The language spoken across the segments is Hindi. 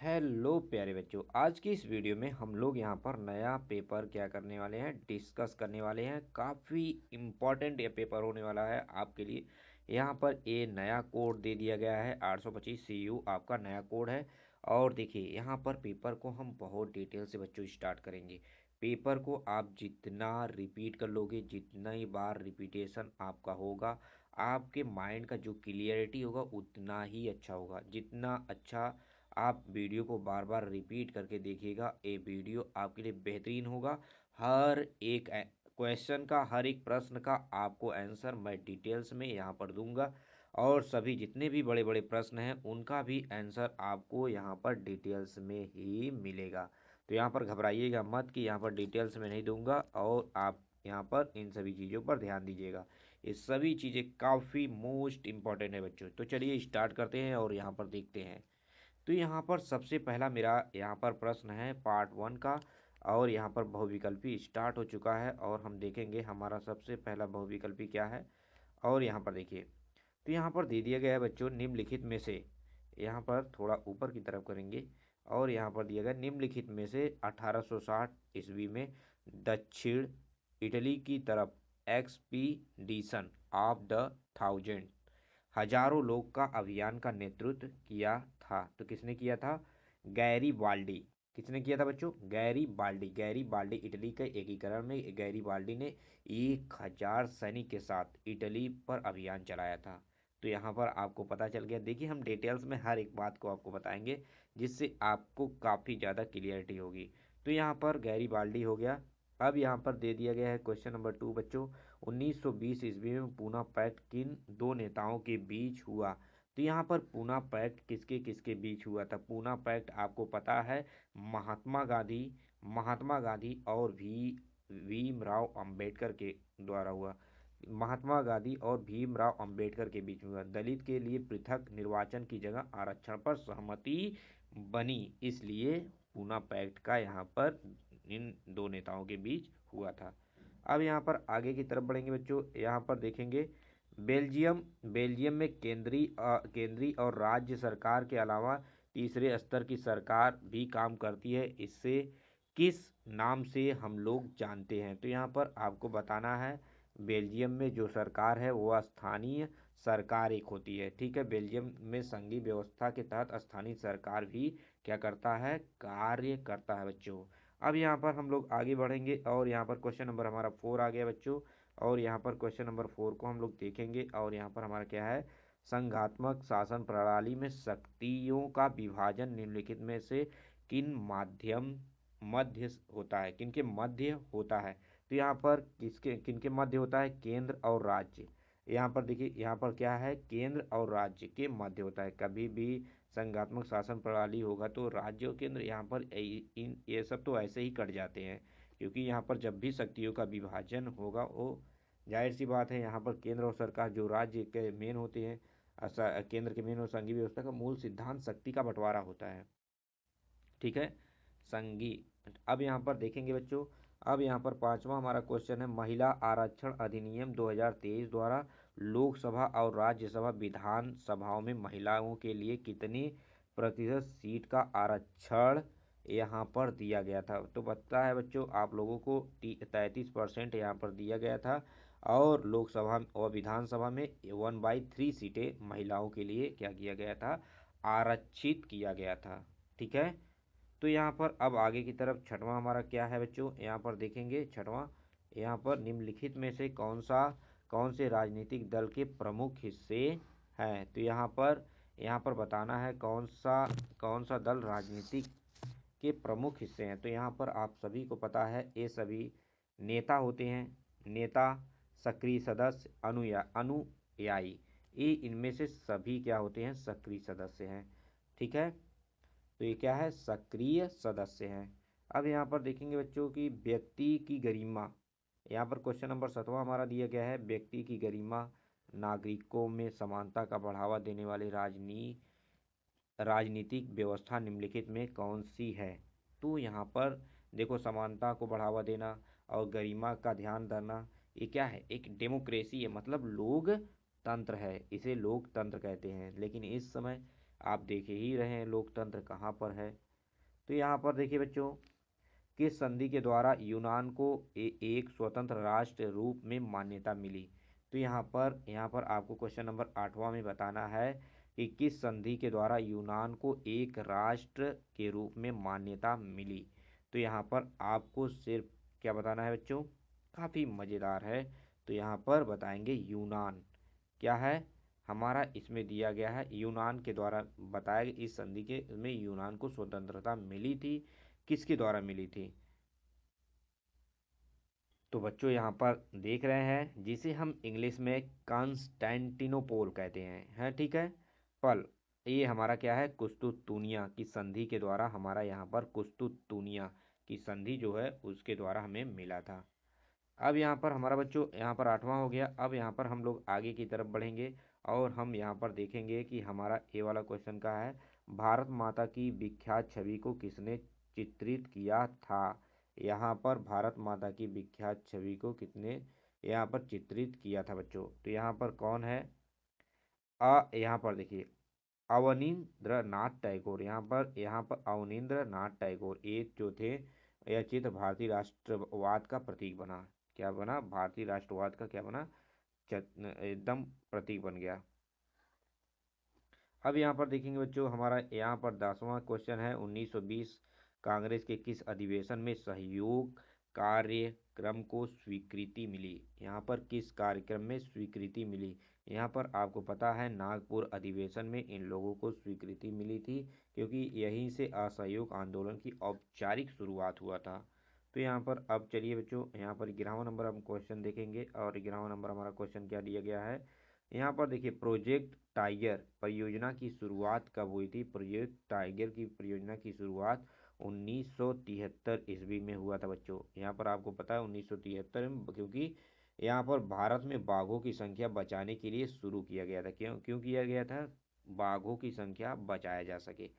हेलो प्यारे बच्चों, आज की इस वीडियो में हम लोग यहाँ पर नया पेपर क्या करने वाले हैं, डिस्कस करने वाले हैं। काफ़ी इम्पॉर्टेंट ये पेपर होने वाला है आपके लिए। यहाँ पर ये नया कोड दे दिया गया है 825 CU आपका नया कोड है। और देखिए यहाँ पर पेपर को हम बहुत डिटेल से बच्चों स्टार्ट करेंगे। पेपर को आप जितना रिपीट कर लोगे, जितना ही बार रिपीटेशन आपका होगा, आपके माइंड का जो क्लियरिटी होगा उतना ही अच्छा होगा। जितना अच्छा आप वीडियो को बार बार रिपीट करके देखिएगा, ये वीडियो आपके लिए बेहतरीन होगा। हर एक क्वेश्चन का, हर एक प्रश्न का आपको आंसर मैं डिटेल्स में यहाँ पर दूंगा, और सभी जितने भी बड़े बड़े प्रश्न हैं उनका भी आंसर आपको यहाँ पर डिटेल्स में ही मिलेगा। तो यहाँ पर घबराइएगा मत कि यहाँ पर डिटेल्स में नहीं दूंगा, और आप यहाँ पर इन सभी चीज़ों पर ध्यान दीजिएगा। ये सभी चीज़ें काफ़ी मोस्ट इम्पॉर्टेंट है बच्चों। तो चलिए स्टार्ट करते हैं और यहाँ पर देखते हैं। तो यहाँ पर सबसे पहला मेरा यहाँ पर प्रश्न है पार्ट 1 का, और यहाँ पर बहुविकल्पी स्टार्ट हो चुका है और हम देखेंगे हमारा सबसे पहला बहुविकल्पी क्या है। और यहाँ पर देखिए, तो यहाँ पर दे दिया गया है बच्चों, निम्नलिखित में से, यहाँ पर थोड़ा ऊपर की तरफ करेंगे, और यहाँ पर दिया गया निम्नलिखित में से 1860 ईस्वी में दक्षिण इटली की तरफ एक्सपीडिशन ऑफ द थाउजेंड, हजारों लोग का अभियान का नेतृत्व किया था। तो किसने किया था? गैरीबाल्डी। किसने किया था बच्चों? गैरीबाल्डी। गैरीबाल्डी इटली के एकीकरण में गैरीबाल्डी ने 1000 सैनिक के साथ इटली पर अभियान चलाया था। तो यहाँ पर आपको पता चल गया। देखिए हम डिटेल्स में हर एक बात को आपको बताएंगे, जिससे आपको काफ़ी ज़्यादा क्लियरिटी होगी। तो यहाँ पर गैरीबाल्डी हो गया। अब यहाँ पर दे दिया गया है क्वेश्चन नंबर 2 बच्चों, 1920 ईस्वी में पूना पैक्ट किन दो नेताओं के बीच हुआ? तो यहाँ पर पूना पैक्ट किसके किसके बीच हुआ था? पूना पैक्ट आपको पता है, महात्मा गांधी और भीमराव अंबेडकर के द्वारा हुआ। महात्मा गांधी और भीमराव अंबेडकर के बीच हुआ। दलित के लिए पृथक निर्वाचन की जगह आरक्षण पर सहमति बनी, इसलिए पूना पैक्ट का यहाँ पर इन दो नेताओं के बीच हुआ था। अब यहाँ पर आगे की तरफ बढ़ेंगे बच्चों। यहाँ पर देखेंगे बेल्जियम बेल्जियम में केंद्रीय और राज्य सरकार के अलावा तीसरे स्तर की सरकार भी काम करती है। इससे किस नाम से हम लोग जानते हैं? तो यहाँ पर आपको बताना है, बेल्जियम में जो सरकार है वो स्थानीय सरकार एक होती है। ठीक है, बेल्जियम में संघीय व्यवस्था के तहत स्थानीय सरकार भी क्या करता है? कार्य करता है बच्चों। अब यहाँ पर हम लोग आगे बढ़ेंगे, और यहाँ पर क्वेश्चन नंबर हमारा 4 आ गया बच्चों। और यहाँ पर क्वेश्चन नंबर 4 को हम लोग देखेंगे, और यहाँ पर हमारा क्या है? संघात्मक शासन प्रणाली में शक्तियों का विभाजन निम्नलिखित में से किन माध्यम मध्य होता है? किनके मध्य होता है? तो यहाँ पर किनके मध्य होता है? केंद्र और राज्य। यहाँ पर देखिए, यहाँ पर क्या है? केंद्र और राज्य के मध्य होता है। कभी भी संघात्मक शासन प्रणाली होगा तो राज्य और केंद्र, यहाँ पर इन ये सब तो ऐसे ही कट जाते हैं, क्योंकि यहाँ पर जब भी शक्तियों का विभाजन होगा, वो जाहिर सी बात है, यहाँ पर केंद्र और सरकार जो राज्य के मेन होते हैं, केंद्र के मेन और संघीय व्यवस्था का मूल सिद्धांत शक्ति का बंटवारा होता है। ठीक है, संघीय। अब यहाँ पर देखेंगे बच्चों, अब यहाँ पर पांचवा हमारा क्वेश्चन है, महिला आरक्षण अधिनियम 2023 द्वारा लोकसभा और राज्यसभा विधान सभाओं में महिलाओं के लिए कितने प्रतिशत सीट का आरक्षण यहाँ पर दिया गया था? तो पता है बच्चों आप लोगों को 33% यहाँ पर दिया गया था, और लोकसभा और विधानसभा में 1/3 सीटें महिलाओं के लिए क्या किया गया था? आरक्षित किया गया था। ठीक है, तो यहाँ पर अब आगे की तरफ छठवां हमारा क्या है बच्चों? यहाँ पर देखेंगे छठवां, यहाँ पर निम्नलिखित में से कौन से राजनीतिक दल के प्रमुख हिस्से हैं? तो यहाँ पर बताना है कौन सा दल राजनीतिक के प्रमुख हिस्से हैं। तो यहाँ पर आप सभी को पता है, ये सभी नेता होते हैं। नेता, सक्रिय सदस्य, अनुयायी, ये इनमें से सभी क्या होते हैं? सक्रिय सदस्य हैं। ठीक है, तो ये क्या है? सक्रिय सदस्य हैं। अब यहाँ पर देखेंगे बच्चों की व्यक्ति की गरिमा। यहाँ पर क्वेश्चन नंबर 7वां हमारा दिया गया है, व्यक्ति की गरिमा, नागरिकों में समानता का बढ़ावा देने वाली राजनीतिक व्यवस्था निम्नलिखित में कौन सी है? तो यहाँ पर देखो, समानता को बढ़ावा देना और गरिमा का ध्यान धरना, ये क्या है? एक डेमोक्रेसी है, मतलब लोकतंत्र है, इसे लोकतंत्र कहते हैं। लेकिन इस समय आप देख ही रहे हैं लोकतंत्र कहाँ पर है। तो यहाँ पर देखिए बच्चों, किस संधि के द्वारा यूनान को एक स्वतंत्र राष्ट्र रूप में मान्यता मिली। तो यहाँ पर आपको क्वेश्चन नंबर 8वां में बताना है कि किस संधि के द्वारा यूनान को एक राष्ट्र के रूप में मान्यता मिली। तो यहाँ पर आपको सिर्फ क्या बताना है बच्चों, काफ़ी मज़ेदार है। तो यहाँ पर बताएंगे यूनान क्या है हमारा, इसमें दिया गया है यूनान के द्वारा बताया गया, इस संधि के में यूनान को स्वतंत्रता मिली थी, किसके द्वारा मिली थी। तो बच्चों यहाँ पर देख रहे हैं जिसे हम इंग्लिश में कॉन्स्टेंटिनोपोल कहते हैं ठीक है। पल ये हमारा क्या है, कुस्तुतुनिया की संधि के द्वारा हमारा यहाँ पर कुस्तुतुनिया की संधि जो है उसके द्वारा हमें मिला था। अब यहाँ पर हमारा बच्चों यहाँ पर 8वां हो गया। अब यहाँ पर हम लोग आगे की तरफ बढ़ेंगे और हम यहाँ पर देखेंगे कि हमारा ए वाला क्वेश्चन का है, भारत माता की विख्यात छवि को किसने चित्रित किया था। यहाँ पर भारत माता की विख्यात छवि को कितने यहाँ पर चित्रित किया था बच्चों। तो यहाँ पर कौन है, यहाँ पर देखिए अवनींद्र नाथ टैगोर। यहाँ पर अवनींद्र नाथ टैगोर एक जो थे, यह चित्र भारतीय राष्ट्रवाद का प्रतीक बना। क्या बना, भारतीय राष्ट्रवाद का क्या बना, एकदम प्रतीक बन गया। अब यहाँ पर देखेंगे बच्चों, हमारा यहाँ पर 10वां क्वेश्चन है, 1920 कांग्रेस के किस अधिवेशन में सहयोग कार्यक्रम को स्वीकृति मिली। यहाँ पर किस कार्यक्रम में स्वीकृति मिली। यहाँ पर आपको पता है नागपुर अधिवेशन में इन लोगों को स्वीकृति मिली थी, क्योंकि यहीं से असहयोग आंदोलन की औपचारिक शुरुआत हुआ था। तो यहाँ पर अब चलिए बच्चों, यहाँ पर 11वां नंबर हम क्वेश्चन देखेंगे और 11वां नंबर हमारा क्वेश्चन क्या दिया गया है। यहाँ पर देखिए प्रोजेक्ट टाइगर परियोजना की शुरुआत कब हुई थी। प्रोजेक्ट टाइगर की परियोजना की शुरुआत 1973 ईस्वी में हुआ था बच्चों। यहाँ पर आपको पता है 1973 में, क्योंकि यहाँ पर भारत में बाघों की संख्या बचाने के लिए शुरू किया गया था। क्यों क्यों किया गया था, बाघों की संख्या बचाया जा सके।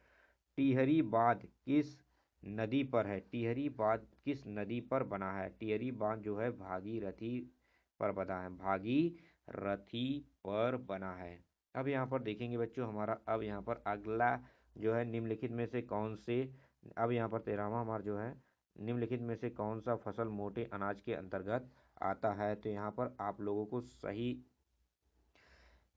टिहरी बांध किस नदी पर है। टिहरी बांध किस नदी पर बना है। टिहरी बांध जो है भागीरथी पर बना है, भागीरथी पर बना है। अब यहाँ पर देखेंगे बच्चों हमारा, अब यहाँ पर अगला जो है निम्नलिखित में से कौन से, अब यहाँ पर 13वां हमारा जो है, निम्नलिखित में से कौन सा फसल मोटे अनाज के अंतर्गत आता है। तो यहाँ पर आप लोगों को सही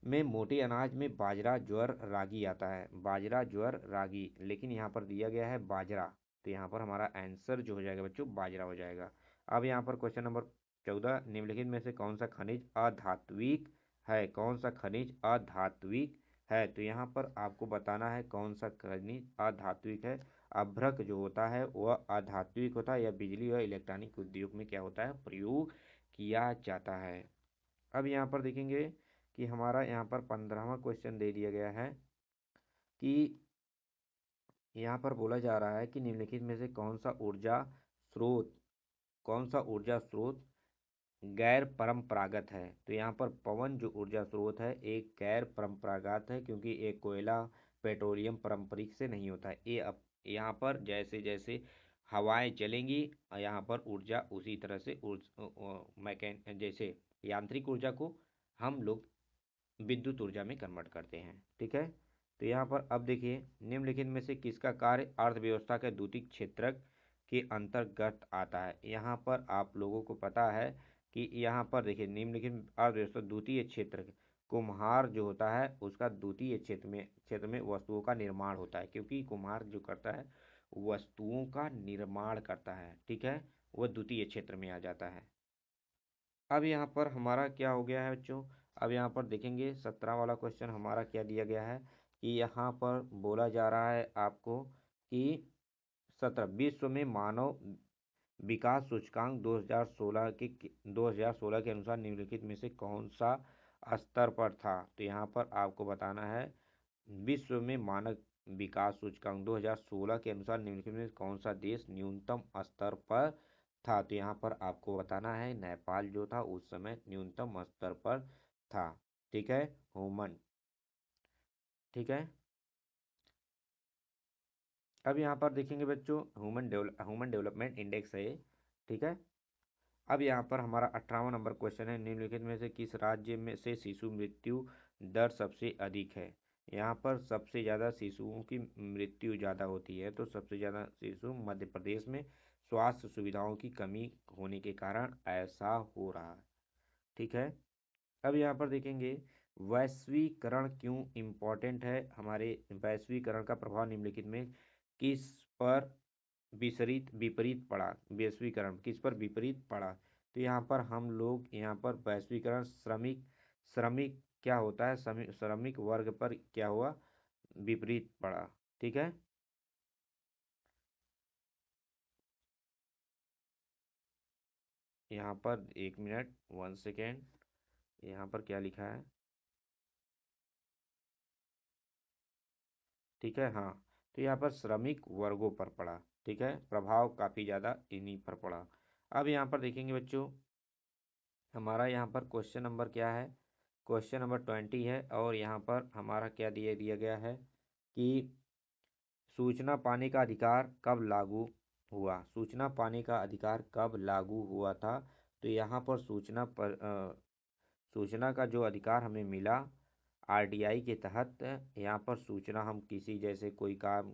में मोटे अनाज में बाजरा ज्वार रागी आता है, बाजरा ज्वार रागी, लेकिन यहाँ पर दिया गया है बाजरा। तो यहाँ पर हमारा आंसर जो हो जाएगा बच्चों बाजरा हो जाएगा। अब यहाँ पर क्वेश्चन नंबर 14, निम्नलिखित में से कौन सा खनिज अधात्विक है। कौन सा खनिज अधात्विक है। तो यहाँ पर आपको बताना है कौन सा खनिज अधात्विक है। अभ्रक जो होता है वह अधात्विक होता है, या बिजली व इलेक्ट्रॉनिक उद्योग में क्या होता है, प्रयोग किया जाता है। अब यहाँ पर देखेंगे कि हमारा यहाँ पर 15वां क्वेश्चन दे दिया गया है कि यहाँ पर बोला जा रहा है कि निम्नलिखित में से स्रोत कौन सा ऊर्जा स्रोत गैर परंपरागत है। तो यहाँ पर पवन जो ऊर्जा स्रोत है एक गैर परंपरागत है, क्योंकि एक कोयला पेट्रोलियम पारंपरिक से नहीं होता है। ये अब यहाँ पर जैसे जैसे हवाएं चलेंगी यहाँ पर ऊर्जा उसी तरह से जैसे यांत्रिक ऊर्जा को हम लोग विद्युत ऊर्जा में कन्वर्ट करते हैं, ठीक है। तो यहाँ पर अब देखिए निम्नलिखित में से किसका कार्य अर्थव्यवस्था के द्वितीयक क्षेत्रक के अंतर्गत आता है। यहाँ पर आप लोगों को पता है कि यहाँ पर देखिए निम्नलिखित अर्थव्यवस्था द्वितीय क्षेत्र, कुम्हार जो होता है उसका द्वितीय क्षेत्र में वस्तुओं का निर्माण होता है, क्योंकि कुम्हार जो करता है वस्तुओं का निर्माण करता है, ठीक है, वह द्वितीय क्षेत्र में आ जाता है। अब यहाँ पर हमारा क्या हो गया है बच्चों, अब यहाँ पर देखेंगे 17 वाला क्वेश्चन हमारा क्या दिया गया है कि यहाँ पर बोला जा रहा है आपको कि 17 विश्व में मानव विकास सूचकांक 2016 के अनुसार निम्नलिखित में से कौन सा स्तर पर था। तो यहाँ पर आपको बताना है विश्व में मानव विकास सूचकांक 2016 के अनुसार निम्नलिखित में कौन सा देश न्यूनतम स्तर पर था। तो यहाँ पर आपको बताना है नेपाल जो था उस समय न्यूनतम स्तर पर था, ठीक है, ह्यूमन, ठीक है। अब यहाँ पर देखेंगे बच्चों ह्यूमन डेवलपमेंट इंडेक्स है, ठीक है। अब यहाँ पर हमारा 18वां नंबर क्वेश्चन है, निम्नलिखित में से किस राज्य में से शिशु मृत्यु दर सबसे अधिक है। यहाँ पर सबसे ज़्यादा शिशुओं की मृत्यु ज़्यादा होती है, तो सबसे ज़्यादा शिशु मध्य प्रदेश में स्वास्थ्य सुविधाओं की कमी होने के कारण ऐसा हो रहा है। ठीक है। अब यहाँ पर देखेंगे वैश्वीकरण क्यों इम्पोर्टेंट है। हमारे वैश्वीकरण का प्रभाव निम्नलिखित में किस पर विपरीत विपरीत पड़ा। वैश्वीकरण किस पर विपरीत पड़ा। तो यहाँ पर हम लोग यहाँ पर वैश्वीकरण श्रमिक श्रमिक क्या होता है, श्रमिक वर्ग पर क्या हुआ, विपरीत पड़ा। ठीक है। यहाँ पर 1 मिनट 1 सेकेंड, यहाँ पर क्या लिखा है। ठीक है। हाँ, तो यहाँ पर श्रमिक वर्गों पर पड़ा। ठीक है, प्रभाव काफ़ी ज़्यादा इन्हीं पर पड़ा। अब यहाँ पर देखेंगे बच्चों, हमारा यहाँ पर क्वेश्चन नंबर क्या है, क्वेश्चन नंबर 20 है। और यहाँ पर हमारा क्या दिया दिया गया है कि सूचना पाने का अधिकार कब लागू हुआ। सूचना पाने का अधिकार कब लागू हुआ था। तो यहाँ पर सूचना का जो अधिकार हमें मिला आरटीआई के तहत। यहाँ पर सूचना हम किसी जैसे कोई काम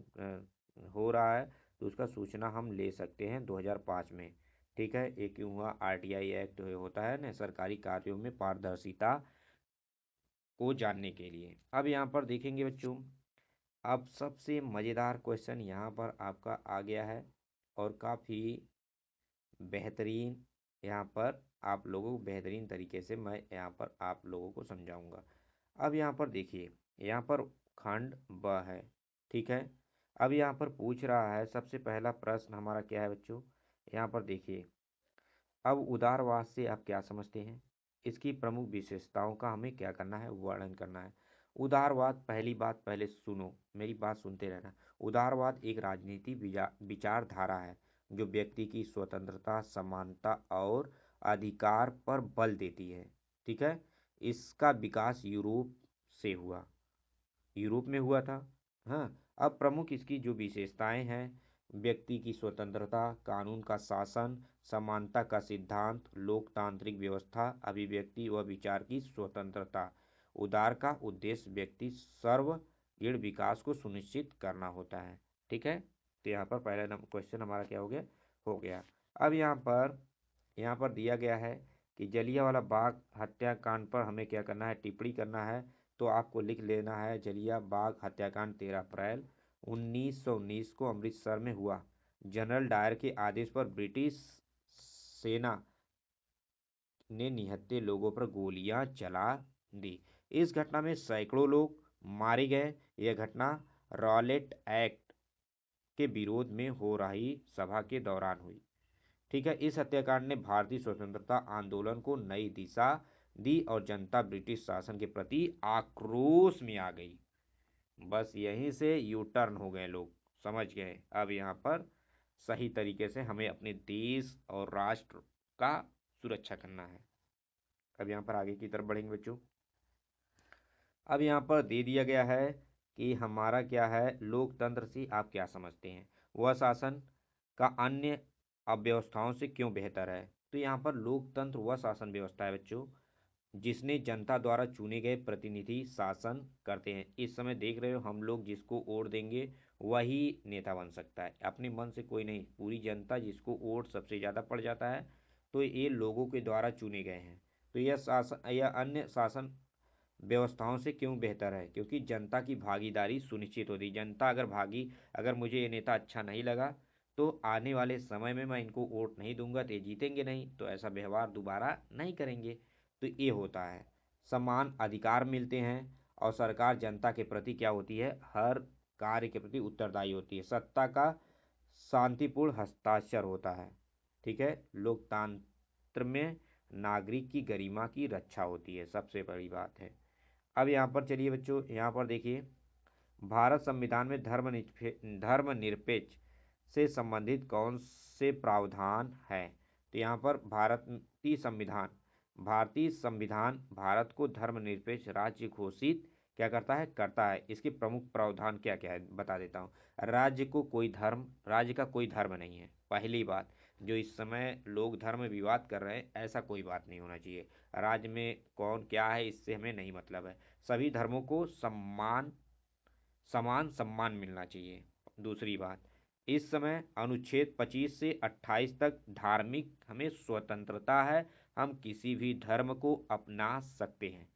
हो रहा है तो उसका सूचना हम ले सकते हैं 2005 में। ठीक है, ये क्यों हुआ, आरटीआई एक्ट होता है ना सरकारी कार्यों में पारदर्शिता को जानने के लिए। अब यहाँ पर देखेंगे बच्चों, अब सबसे मज़ेदार क्वेश्चन यहाँ पर आपका आ गया है और काफ़ी बेहतरीन, यहाँ पर आप लोगों को बेहतरीन तरीके से मैं यहाँ पर आप लोगों को समझाऊंगा। अब यहाँ पर देखिए, यहाँ पर खंड ब है। ठीक है। अब यहाँ पर पूछ रहा है, सबसे पहला प्रश्न हमारा क्या है बच्चों, यहाँ पर देखिए, अब उदारवाद से आप क्या समझते हैं, इसकी प्रमुख विशेषताओं का हमें क्या करना है, वर्णन करना है। उदारवाद, पहली बात, पहले सुनो, मेरी बात सुनते रहना। उदारवाद एक राजनीति विचारधारा है जो व्यक्ति की स्वतंत्रता, समानता और अधिकार पर बल देती है। ठीक है। इसका विकास यूरोप से हुआ, यूरोप में हुआ था। हाँ। अब प्रमुख इसकी जो विशेषताएं हैं, व्यक्ति की स्वतंत्रता, कानून का शासन, समानता का सिद्धांत, लोकतांत्रिक व्यवस्था, अभिव्यक्ति व विचार की स्वतंत्रता। उदार का उद्देश्य व्यक्ति सर्वगीण विकास को सुनिश्चित करना होता है। ठीक है। तो यहाँ पर पहला नंबर क्वेश्चन हमारा क्या हो गया, हो गया। अब यहाँ पर दिया गया है कि जलियांवाला बाग हत्याकांड पर हमें क्या करना है, टिप्पणी करना है। तो आपको लिख लेना है, जलिया बाग हत्याकांड 13 अप्रैल 1919 को अमृतसर में हुआ। जनरल डायर के आदेश पर ब्रिटिश सेना ने निहत्थे लोगों पर गोलियां चला दी। इस घटना में सैकड़ों लोग मारे गए। यह घटना रॉलेट एक्ट के विरोध में हो रही सभा के दौरान हुई। ठीक है। इस हत्याकांड ने भारतीय स्वतंत्रता आंदोलन को नई दिशा दी और जनता ब्रिटिश शासन के प्रति आक्रोश में आ गई। बस यहीं से यू टर्न हो गए लोग, समझ गए। अब यहाँ पर सही तरीके से हमें अपने देश और राष्ट्र का सुरक्षा करना है। अब यहाँ पर आगे की तरफ बढ़ेंगे बच्चों। अब यहाँ पर दे दिया गया है कि हमारा क्या है, लोकतंत्र से आप क्या समझते हैं, वह शासन का अन्य अव्यवस्थाओं से क्यों बेहतर है। तो यहाँ पर लोकतंत्र वह शासन व्यवस्था है बच्चों जिसने जनता द्वारा चुने गए प्रतिनिधि शासन करते हैं। इस समय देख रहे हो, हम लोग जिसको वोट देंगे वही नेता बन सकता है, अपने मन से कोई नहीं। पूरी जनता जिसको वोट सबसे ज़्यादा पड़ जाता है तो ये लोगों के द्वारा चुने गए हैं। तो यह अन्य शासन व्यवस्थाओं से क्यों बेहतर है, क्योंकि जनता की भागीदारी सुनिश्चित होती है। जनता अगर मुझे ये नेता अच्छा नहीं लगा तो आने वाले समय में मैं इनको वोट नहीं दूंगा तो ये जीतेंगे नहीं, तो ऐसा व्यवहार दोबारा नहीं करेंगे। तो ये होता है, समान अधिकार मिलते हैं और सरकार जनता के प्रति क्या होती है, हर कार्य के प्रति उत्तरदायी होती है। सत्ता का शांतिपूर्ण हस्ताक्षर होता है। ठीक है। लोकतंत्र में नागरिक की गरिमा की रक्षा होती है, सबसे बड़ी बात है। अब यहाँ पर चलिए बच्चों, यहाँ पर देखिए, भारत संविधान में धर्मनिरपेक्ष से संबंधित कौन से प्रावधान है। तो यहाँ पर भारतीय संविधान भारत को धर्मनिरपेक्ष राज्य घोषित क्या करता है। इसके प्रमुख प्रावधान क्या क्या है बता देता हूँ। राज्य का कोई धर्म नहीं है, पहली बात। जो इस समय लोग धर्म विवाद कर रहे हैं, ऐसा कोई बात नहीं होना चाहिए। राज्य में कौन क्या है इससे हमें नहीं मतलब है। सभी धर्मों को सम्मान समान सम्मान मिलना चाहिए। दूसरी बात, इस समय अनुच्छेद 25 से 28 तक धार्मिक हमें स्वतंत्रता है, हम किसी भी धर्म को अपना सकते हैं।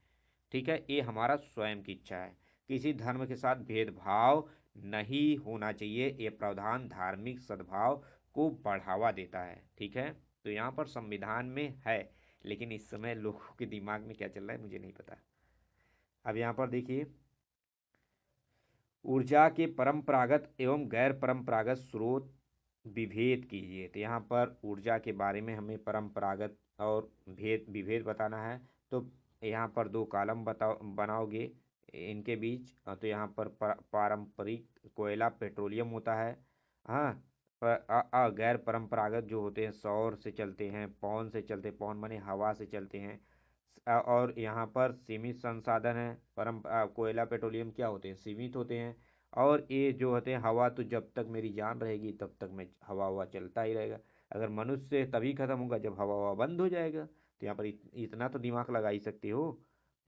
ठीक है, ये हमारा स्वयं की इच्छा है। किसी धर्म के साथ भेदभाव नहीं होना चाहिए, ये प्रावधान धार्मिक सद्भाव को बढ़ावा देता है। ठीक है, तो यहाँ पर संविधान में है, लेकिन इस समय लोगों के दिमाग में क्या चल रहा है मुझे नहीं पता। अब यहाँ पर देखिए, ऊर्जा के परंपरागत एवं गैर परंपरागत स्रोत विभेद कीजिए। तो यहाँ पर ऊर्जा के बारे में हमें परंपरागत और भेद विभेद बताना है। तो यहाँ पर दो कॉलम बनाओगे इनके बीच। तो यहाँ पर पारंपरिक कोयला पेट्रोलियम होता है। हाँ, गैर परंपरागत जो होते हैं सौर से चलते हैं, पवन से चलते, पवन माने हवा से चलते हैं। और यहाँ पर सीमित संसाधन है। कोयला पेट्रोलियम क्या होते हैं, सीमित होते हैं। और ये जो होते हैं हवा, तो जब तक मेरी जान रहेगी तब तक मैं हवा चलता ही रहेगा। अगर मनुष्य तभी खत्म होगा जब हवा बंद हो जाएगा। तो यहाँ पर इतना तो दिमाग लगा ही सकते हो।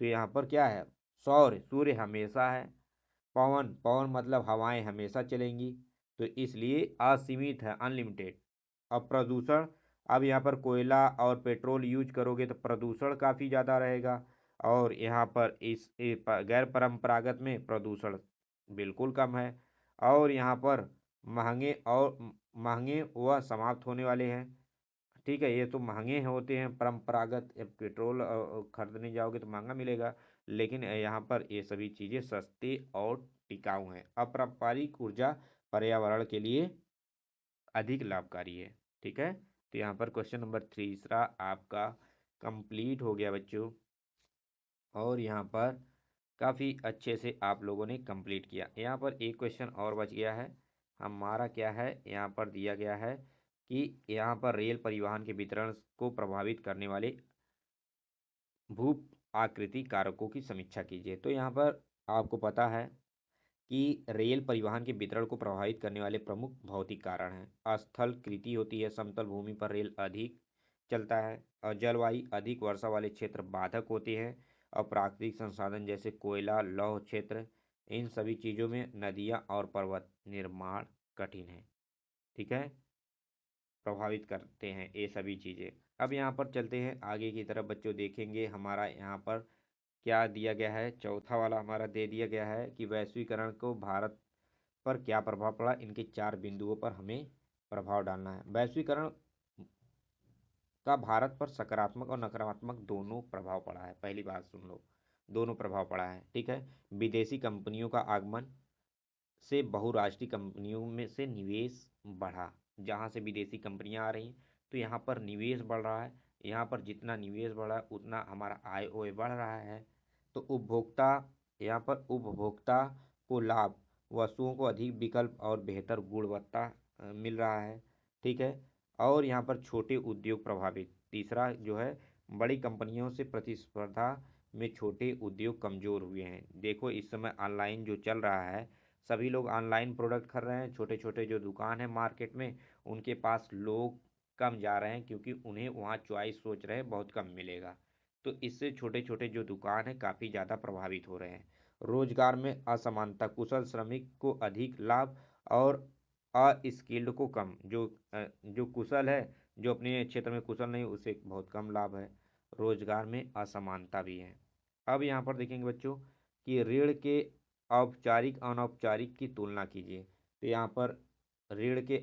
तो यहाँ पर क्या है, सौर सूर्य हमेशा है। पवन पवन मतलब हवाएं हमेशा चलेंगी, तो इसलिए असीमित है, अनलिमिटेड। अब प्रदूषण, अब यहाँ पर कोयला और पेट्रोल यूज करोगे तो प्रदूषण काफ़ी ज़्यादा रहेगा। और यहाँ पर गैर परंपरागत में प्रदूषण बिल्कुल कम है। और यहाँ पर महंगे व समाप्त होने वाले हैं। ठीक है, ये तो महंगे होते हैं परंपरागत। पेट्रोल खरीदने जाओगे तो महंगा मिलेगा, लेकिन यहाँ पर ये सभी चीज़ें सस्ती और टिकाऊ हैं। अपारंपरिक ऊर्जा पर्यावरण के लिए अधिक लाभकारी है। ठीक है, तो यहाँ पर क्वेश्चन नंबर तीसरा आपका कंप्लीट हो गया बच्चों। और यहाँ पर काफ़ी अच्छे से आप लोगों ने कंप्लीट किया। यहाँ पर एक क्वेश्चन और बच गया है हमारा, क्या है यहाँ पर दिया गया है कि यहाँ पर रेल परिवहन के वितरण को प्रभावित करने वाले भू आकृति कारकों की समीक्षा कीजिए। तो यहाँ पर आपको पता है कि रेल परिवहन के वितरण को प्रभावित करने वाले प्रमुख भौतिक कारण हैं। स्थल कृति होती है, समतल भूमि पर रेल अधिक चलता है। और जलवायु, अधिक वर्षा वाले क्षेत्र बाधक होते हैं। और प्राकृतिक संसाधन जैसे कोयला, लौह क्षेत्र, इन सभी चीज़ों में नदियाँ और पर्वत निर्माण कठिन है। ठीक है, प्रभावित करते हैं ये सभी चीज़ें। अब यहाँ पर चलते हैं आगे की तरफ बच्चों, देखेंगे हमारा यहाँ पर क्या दिया गया है। चौथा वाला हमारा दे दिया गया है कि वैश्वीकरण को भारत पर क्या प्रभाव पड़ा। इनके 4 बिंदुओं पर हमें प्रभाव डालना है। वैश्वीकरण का भारत पर सकारात्मक और नकारात्मक दोनों प्रभाव पड़ा है। पहली बात सुन लो, दोनों प्रभाव पड़ा है। ठीक है, विदेशी कंपनियों का आगमन से बहुराष्ट्रीय कंपनियों में से निवेश बढ़ा। जहाँ से विदेशी कंपनियां आ रही हैं तो यहाँ पर निवेश बढ़ रहा है। यहाँ पर जितना निवेश बढ़ा है उतना हमारा आय व्यय बढ़ रहा है। तो उपभोक्ता, यहाँ पर उपभोक्ता को लाभ, वस्तुओं को अधिक विकल्प और बेहतर गुणवत्ता मिल रहा है। ठीक है, और यहाँ पर छोटे उद्योग प्रभावित। तीसरा जो है, बड़ी कंपनियों से प्रतिस्पर्धा में छोटे उद्योग कमज़ोर हुए हैं। देखो इस समय ऑनलाइन जो चल रहा है, सभी लोग ऑनलाइन प्रोडक्ट खरीद रहे हैं। छोटे छोटे जो दुकान है मार्केट में, उनके पास लोग कम जा रहे हैं, क्योंकि उन्हें वहाँ चॉइस सोच रहे हैं बहुत कम मिलेगा। तो इससे छोटे छोटे जो दुकान है काफ़ी ज़्यादा प्रभावित हो रहे हैं। रोजगार में असमानता, कुशल श्रमिक को अधिक लाभ और अस्किल्ड को कम। जो कुशल है, जो अपने क्षेत्र में कुशल नहीं, उसे बहुत कम लाभ है। रोजगार में असमानता भी है। अब यहाँ पर देखेंगे बच्चों कि ऋण के औपचारिक अनौपचारिक की तुलना कीजिए। तो यहाँ पर ऋण के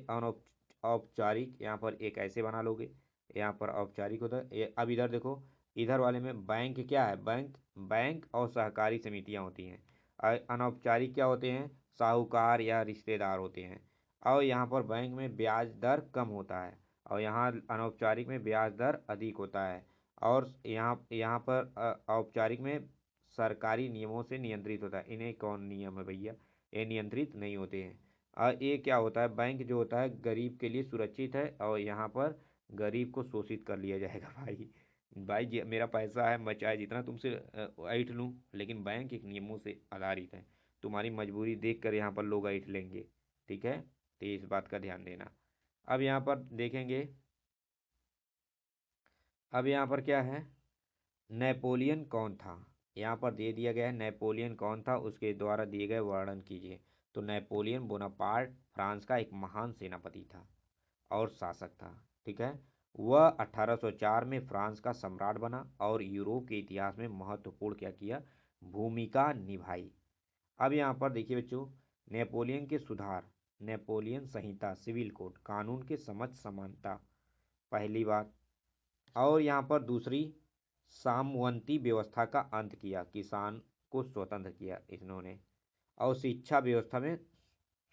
औपचारिक, यहाँ पर एक ऐसे बना लोगे, यहाँ पर औपचारिक होता है। अब इधर देखो, इधर वाले में बैंक क्या है, बैंक बैंक और सहकारी समितियाँ होती हैं। अनौपचारिक क्या होते हैं, साहूकार या रिश्तेदार होते हैं। और यहाँ पर बैंक में ब्याज दर कम होता है, और यहाँ अनौपचारिक में ब्याज दर अधिक होता है। और यहाँ यहाँ पर औपचारिक में सरकारी नियमों से नियंत्रित होता है। इन्हें कौन नियम है भैया, ये नियंत्रित नहीं होते हैं। और ये क्या होता है, बैंक जो होता है गरीब के लिए सुरक्षित है, और यहाँ पर गरीब को शोषित कर लिया जाएगा। भाई भाई मेरा पैसा है, मैं चाहे जितना तुमसे ऐंठ लूँ, लेकिन बैंक एक नियमों से आधारित है। तुम्हारी मजबूरी देख कर यहाँ पर लोग ऐंठ लेंगे। ठीक है, तो इस बात का ध्यान देना। अब यहाँ पर देखेंगे, अब यहाँ पर क्या है, नेपोलियन कौन था। यहाँ पर दे दिया गया है नेपोलियन कौन था, उसके द्वारा दिए गए वर्णन कीजिए। तो नेपोलियन बोनापार्ट फ्रांस का एक महान सेनापति था और शासक था। ठीक है। वह 1804 में फ्रांस का सम्राट बना और यूरोप के इतिहास में महत्वपूर्ण क्या किया, भूमिका निभाई। अब यहाँ पर देखिए बच्चों, नेपोलियन के सुधार, नेपोलियन संहिता सिविल कोड, कानून के समझ समानता, पहली बात। और यहाँ पर दूसरी, सामवंती व्यवस्था का अंत किया, किसान को स्वतंत्र किया इन्होंने। और शिक्षा व्यवस्था में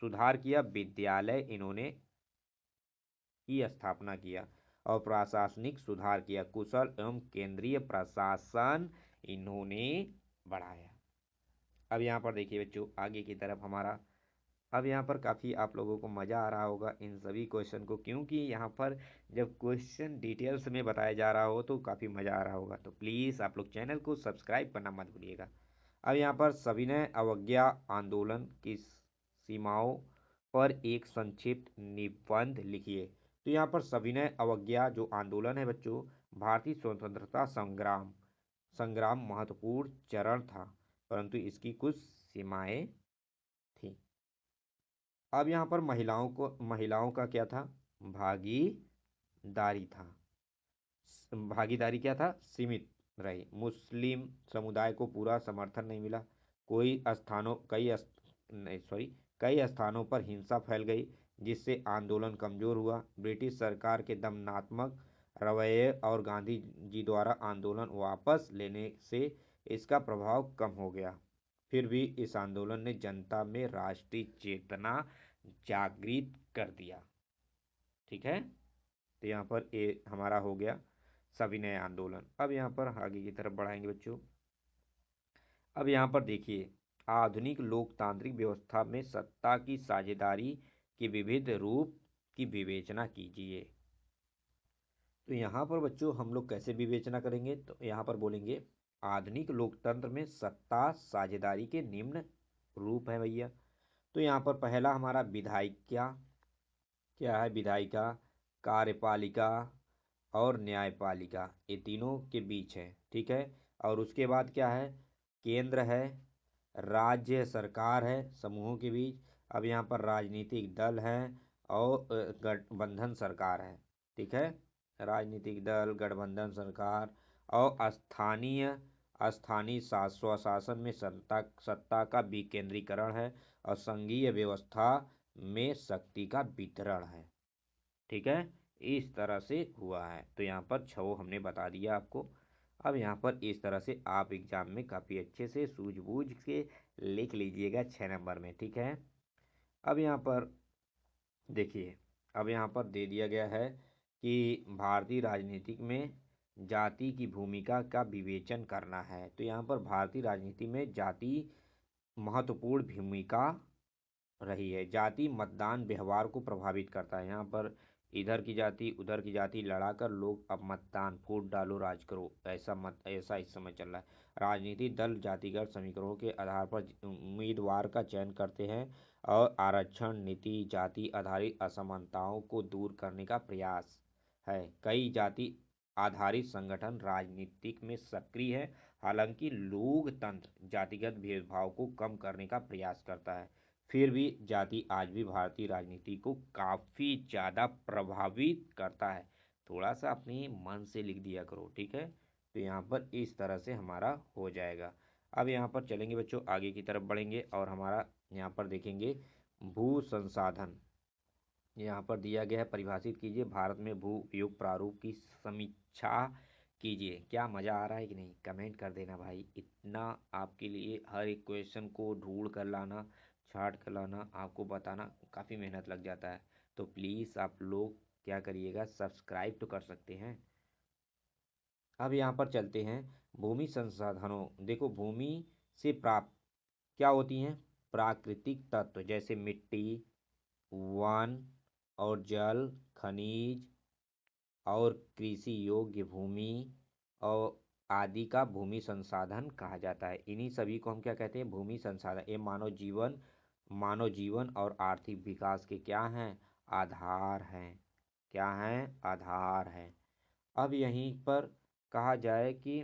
सुधार किया, विद्यालय इन्होंने की स्थापना किया। और प्रशासनिक सुधार किया, कुशल एवं केंद्रीय प्रशासन इन्होंने बढ़ाया। अब यहाँ पर देखिए बच्चों, आगे की तरफ हमारा, अब यहाँ पर काफ़ी आप लोगों को मज़ा आ रहा होगा इन सभी क्वेश्चन को, क्योंकि यहाँ पर जब क्वेश्चन डिटेल्स में बताया जा रहा हो तो काफ़ी मज़ा आ रहा होगा। तो प्लीज़ आप लोग चैनल को सब्सक्राइब करना मत भूलिएगा। अब यहाँ पर सविनय अवज्ञा आंदोलन की सीमाओं पर एक संक्षिप्त निबंध लिखिए। तो यहाँ पर सविनय अवज्ञा जो आंदोलन है बच्चों, भारतीय स्वतंत्रता संग्राम संग्राम महत्वपूर्ण चरण था, परंतु इसकी कुछ सीमाएं थी। अब यहाँ पर महिलाओं का क्या था, भागीदारी था, भागीदारी क्या था, सीमित रही। मुस्लिम समुदाय को पूरा समर्थन नहीं मिला। कोई स्थानों कई नहीं सॉरी कई स्थानों पर हिंसा फैल गई, जिससे आंदोलन कमजोर हुआ। ब्रिटिश सरकार के दमनात्मक रवैये और गांधी जी द्वारा आंदोलन वापस लेने से इसका प्रभाव कम हो गया। फिर भी इस आंदोलन ने जनता में राष्ट्रीय चेतना जागृत कर दिया। ठीक है। तो यहाँ पर ये हमारा हो गया सविनय आंदोलन। अब यहाँ पर आगे की तरफ बढ़ाएंगे बच्चों। अब यहाँ पर देखिए, आधुनिक लोकतांत्रिक व्यवस्था में सत्ता की साझेदारी के विविध रूप की विवेचना कीजिए। तो यहाँ पर बच्चों हम लोग कैसे विवेचना करेंगे, तो यहाँ पर बोलेंगे आधुनिक लोकतंत्र में सत्ता साझेदारी के निम्न रूप है भैया। तो यहाँ पर पहला हमारा विधायिका, क्या है, विधायिका, कार्यपालिका और न्यायपालिका, ये तीनों के बीच है। ठीक है। और उसके बाद क्या है, केंद्र है, राज्य सरकार है, समूहों के बीच। अब यहाँ पर राजनीतिक दल है और गठबंधन सरकार है। ठीक है। राजनीतिक दल, गठबंधन सरकार और स्थानीय स्थानीय स्वशासन में सत्ता का विकेंद्रीकरण है और संघीय व्यवस्था में शक्ति का वितरण है। ठीक है। इस तरह से हुआ है। तो यहाँ पर छह हमने बता दिया आपको। अब यहाँ पर इस तरह से आप एग्जाम में काफ़ी अच्छे से सूझबूझ के लिख लीजिएगा 6 नंबर में। ठीक है। अब यहाँ पर देखिए, अब यहाँ पर दे दिया गया है कि भारतीय राजनीति में जाति की भूमिका का विवेचन करना है। तो यहाँ पर भारतीय राजनीति में जाति महत्वपूर्ण भूमिका रही है। जाति मतदान व्यवहार को प्रभावित करता है। यहाँ पर इधर की जाति उधर की जाति लड़ाकर लोग अब मतदान, वोट डालो राज करो, ऐसा इस समय चल रहा है। राजनीतिक दल जातिगत समीकरणों के आधार पर उम्मीदवार का चयन करते हैं और आरक्षण नीति जाति आधारित असमानताओं को दूर करने का प्रयास है। कई जाति आधारित संगठन राजनीतिक में सक्रिय है। हालांकि लोकतंत्र जातिगत भेदभाव को कम करने का प्रयास करता है, फिर भी जाति आज भी भारतीय राजनीति को काफ़ी ज़्यादा प्रभावित करता है। थोड़ा सा अपने मन से लिख दिया करो। ठीक है। तो यहाँ पर इस तरह से हमारा हो जाएगा। अब यहाँ पर चलेंगे बच्चों, आगे की तरफ बढ़ेंगे और हमारा यहाँ पर देखेंगे भू संसाधन। यहाँ पर दिया गया है, परिभाषित कीजिए, भारत में भू उपयोग प्रारूप की समीक्षा कीजिए। क्या मज़ा आ रहा है कि नहीं, कमेंट कर देना भाई। इतना आपके लिए हर एक क्वेश्चन को ढूंढ कर लाना, छाट कर लाना, आपको बताना काफ़ी मेहनत लग जाता है। तो प्लीज़ आप लोग क्या करिएगा, सब्सक्राइब तो कर सकते हैं। अब यहाँ पर चलते हैं भूमि संसाधनों। देखो, भूमि से प्राप्त क्या होती हैं, प्राकृतिक तत्व जैसे मिट्टी, वन और जल, खनिज और कृषि योग्य भूमि और आदि का भूमि संसाधन कहा जाता है। इन्हीं सभी को हम क्या कहते हैं, भूमि संसाधन। ये मानव जीवन और आर्थिक विकास के क्या हैं, आधार हैं। क्या हैं, आधार हैं। अब यहीं पर कहा जाए कि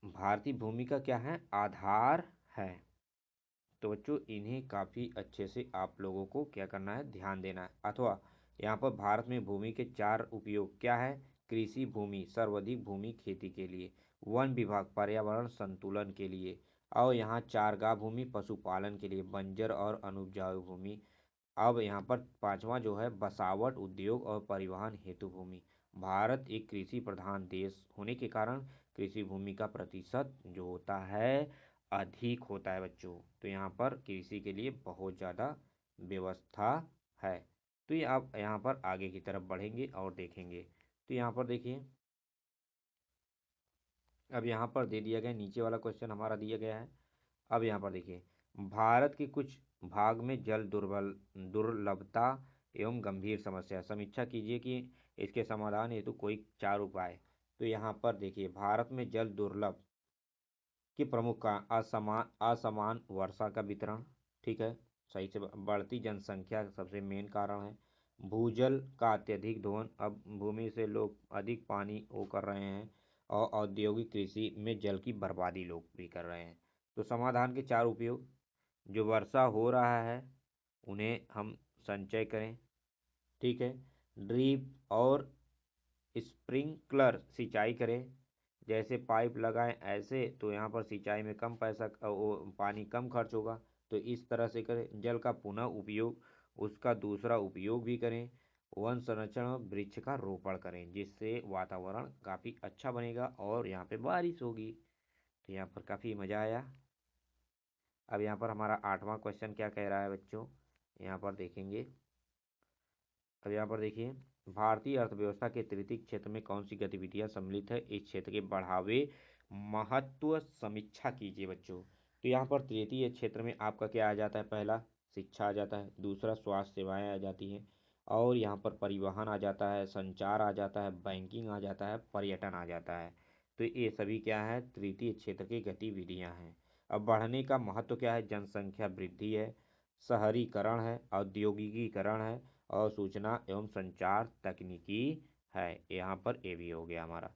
भारतीय भूमि का क्या है, आधार है। तो बच्चों इन्हें काफ़ी अच्छे से आप लोगों को क्या करना है, ध्यान देना है। अथवा यहाँ पर भारत में भूमि के 4 उपयोग क्या है, कृषि भूमि, सर्वाधिक भूमि खेती के लिए, वन विभाग पर्यावरण संतुलन के लिए, और यहाँ चारगाह भूमि पशुपालन के लिए, बंजर और अनुपजाऊ भूमि। अब यहाँ पर पांचवा जो है, बसावट, उद्योग और परिवहन हेतु भूमि। भारत एक कृषि प्रधान देश होने के कारण कृषि भूमि का प्रतिशत जो होता है अधिक होता है बच्चों। तो यहाँ पर कृषि के लिए बहुत ज़्यादा व्यवस्था है। तो ये आप यहाँ पर आगे की तरफ बढ़ेंगे और देखेंगे। तो यहाँ पर देखिए, अब यहाँ पर दे दिया गया, नीचे वाला क्वेश्चन हमारा दिया गया है। अब यहाँ पर देखिए, भारत के कुछ भाग में जल दुर्लभता एवं गंभीर समस्या, समीक्षा कीजिए कि इसके समाधान हेतु कोई 4 उपाय। तो यहाँ पर देखिए, भारत में जल दुर्लभ के प्रमुख कारण असमान वर्षा का वितरण, ठीक है, सही से, बढ़ती जनसंख्या सबसे मेन कारण है, भूजल का अत्यधिक दोहन, अब भूमि से लोग अधिक पानी वो कर रहे हैं, और औद्योगिक कृषि में जल की बर्बादी लोग भी कर रहे हैं। तो समाधान के 4 उपयोग, जो वर्षा हो रहा है उन्हें हम संचय करें, ठीक है, ड्रिप और स्प्रिंकलर सिंचाई करें, जैसे पाइप लगाएं ऐसे, तो यहाँ पर सिंचाई में कम पैसा वो पानी कम खर्च होगा। तो इस तरह से करें। जल का पुनः उपयोग, उसका दूसरा उपयोग भी करें। वन संरक्षण और वृक्ष का रोपण करें, जिससे वातावरण काफ़ी अच्छा बनेगा और यहाँ पे बारिश होगी। तो यहाँ पर काफ़ी मज़ा आया। अब यहाँ पर हमारा 8वां क्वेश्चन क्या कह रहा है बच्चों, यहाँ पर देखेंगे। अब यहाँ पर देखिए, भारतीय अर्थव्यवस्था के तृतीय क्षेत्र में कौन सी गतिविधियाँ सम्मिलित है, इस क्षेत्र के बढ़ावे महत्व समीक्षा कीजिए बच्चों। तो यहाँ पर तृतीय क्षेत्र में आपका क्या आ जाता है, पहला शिक्षा आ जाता है, दूसरा स्वास्थ्य सेवाएं आ जाती हैं, और यहाँ पर परिवहन आ जाता है, संचार आ जाता है, बैंकिंग आ जाता है, पर्यटन आ जाता है। तो ये सभी क्या है, तृतीय क्षेत्र की गतिविधियाँ हैं। अब बढ़ने का महत्व क्या है, जनसंख्या वृद्धि है, शहरीकरण है, औद्योगिकीकरण है, और सूचना एवं संचार तकनीकी है। यहाँ पर ये भी हो गया हमारा।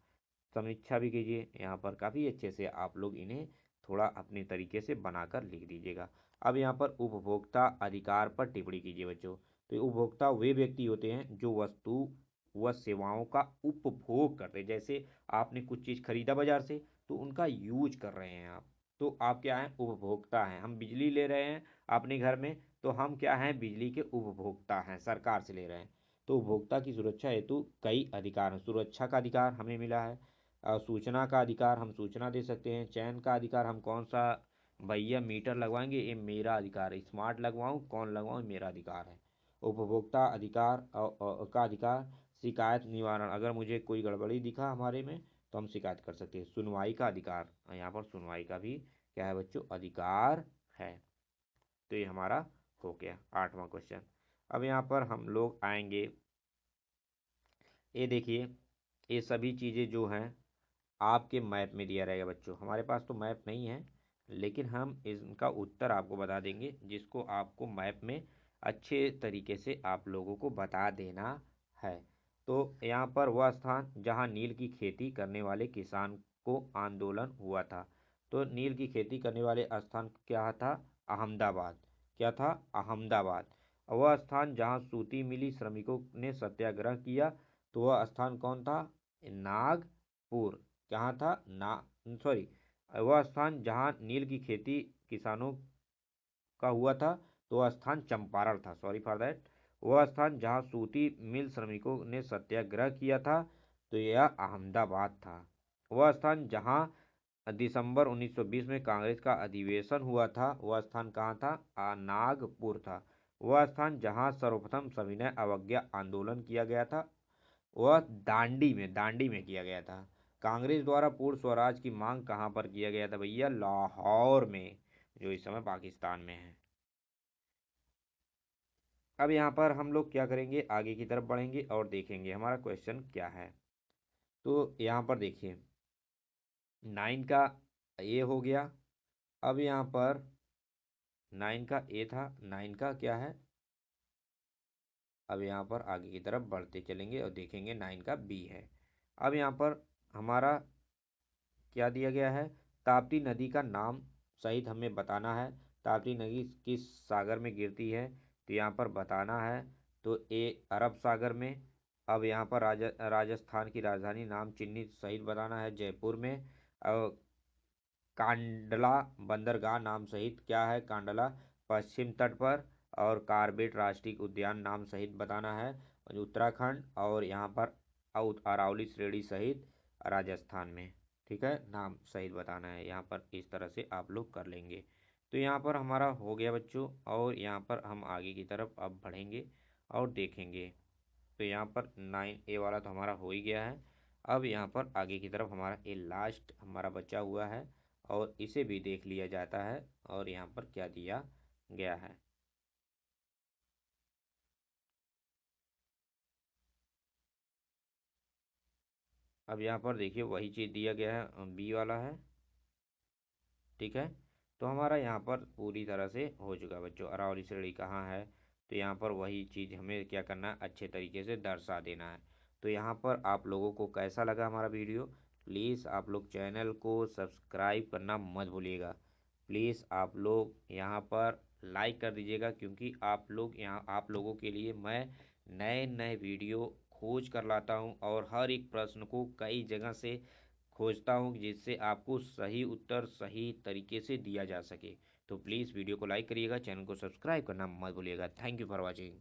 समीक्षा भी कीजिए, यहाँ पर काफ़ी अच्छे से आप लोग इन्हें थोड़ा अपने तरीके से बनाकर लिख दीजिएगा। अब यहाँ पर उपभोक्ता अधिकार पर टिप्पणी कीजिए बच्चों। तो उपभोक्ता वे व्यक्ति होते हैं जो वस्तु व सेवाओं का उपभोग करते हैं। जैसे आपने कुछ चीज़ खरीदा बाजार से, तो उनका यूज कर रहे हैं आप, तो आप क्या हैं, उपभोक्ता हैं। हम बिजली ले रहे हैं अपने घर में, तो हम क्या हैं, बिजली के उपभोक्ता हैं, सरकार से ले रहे हैं। तो उपभोक्ता की सुरक्षा हेतु कई अधिकार हैं। सुरक्षा का अधिकार हमें मिला है, सूचना का अधिकार, हम सूचना दे सकते हैं, चयन का अधिकार, हम कौन सा भैया मीटर लगवाएंगे, ये मेरा अधिकार है, स्मार्ट लगवाऊं कौन लगवाऊं, मेरा अधिकार है। उपभोक्ता अधिकार का अधिकार, शिकायत निवारण, अगर मुझे कोई गड़बड़ी दिखा हमारे में तो हम शिकायत कर सकते हैं। सुनवाई का अधिकार, यहाँ पर सुनवाई का भी क्या है बच्चों, अधिकार है। तो ये हमारा हो गया 8वां क्वेश्चन। अब यहाँ पर हम लोग आएंगे, ये देखिए, ये सभी चीज़ें जो हैं आपके मैप में दिया रहेगा बच्चों। हमारे पास तो मैप नहीं है, लेकिन हम इनका उत्तर आपको बता देंगे, जिसको आपको मैप में अच्छे तरीके से आप लोगों को बता देना है। तो यहाँ पर वह स्थान जहाँ नील की खेती करने वाले किसान को आंदोलन हुआ था। तो नील की खेती करने वाले स्थान क्या था, अहमदाबाद। क्या था, अहमदाबाद। वह स्थान जहाँ सूती मिली श्रमिकों ने सत्याग्रह किया, तो वह स्थान कौन था, नागपुर। कहाँ था, ना सॉरी, वह स्थान जहाँ नील की खेती किसानों का हुआ था, तो वह स्थान चंपारण था, सॉरी फॉर दैट। वह स्थान जहाँ सूती मिल श्रमिकों ने सत्याग्रह किया था, तो यह अहमदाबाद था। वह स्थान जहाँ दिसंबर 1920 में कांग्रेस का अधिवेशन हुआ था, वह स्थान कहाँ था, नागपुर था। वह स्थान जहाँ सर्वप्रथम सविनय अवज्ञा आंदोलन किया गया था, वह दांडी में किया गया था। कांग्रेस द्वारा पूर्ण स्वराज की मांग कहाँ पर किया गया था भैया, लाहौर में, जो इस समय पाकिस्तान में है। अब यहाँ पर हम लोग क्या करेंगे, आगे की तरफ बढ़ेंगे और देखेंगे हमारा क्वेश्चन क्या है। तो यहाँ पर देखिए, 9 का ये हो गया। अब यहाँ पर 9 का ए था, 9 का क्या है, अब यहाँ पर आगे की तरफ बढ़ते चलेंगे और देखेंगे 9 का बी है। अब यहाँ पर हमारा क्या दिया गया है, ताप्ती नदी का नाम सहित हमें बताना है। ताप्ती नदी किस सागर में गिरती है, तो यहाँ पर बताना है। तो ए अरब सागर में। अब यहाँ पर राजस्थान की राजधानी नाम चिन्हित सहित बताना है, जयपुर में। और कांडला बंदरगाह नाम सहित क्या है, कांडला पश्चिम तट पर। और कार्बेट राष्ट्रीय उद्यान नाम सहित बताना है, उत्तराखंड। और यहाँ पर अरावली श्रेणी सहित राजस्थान में। ठीक है, नाम सहित बताना है। यहाँ पर इस तरह से आप लोग कर लेंगे। तो यहाँ पर हमारा हो गया बच्चों, और यहाँ पर हम आगे की तरफ अब बढ़ेंगे और देखेंगे। तो यहाँ पर 9A वाला तो हमारा हो ही गया है। अब यहाँ पर आगे की तरफ हमारा ये लास्ट हमारा बचा हुआ है, और इसे भी देख लिया जाता है। और यहाँ पर क्या दिया गया है। अब यहाँ पर देखिए वही चीज़ दिया गया है, बी वाला है। ठीक है, तो हमारा यहाँ पर पूरी तरह से हो चुका है बच्चों। अरावली श्रेणी कहाँ है, तो यहाँ पर वही चीज़ हमें क्या करना है, अच्छे तरीके से दर्शा देना है। तो यहाँ पर आप लोगों को कैसा लगा हमारा वीडियो, प्लीज़ आप लोग चैनल को सब्सक्राइब करना मत भूलिएगा। प्लीज़ आप लोग यहाँ पर लाइक कर दीजिएगा, क्योंकि आप लोग यहाँ आप लोगों के लिए मैं नए नए वीडियो खोज कर लाता हूँ, और हर एक प्रश्न को कई जगह से खोजता हूँ, जिससे आपको सही उत्तर सही तरीके से दिया जा सके। तो प्लीज़ वीडियो को लाइक करिएगा, चैनल को सब्सक्राइब करना मत भूलिएगा। Thank you for watching.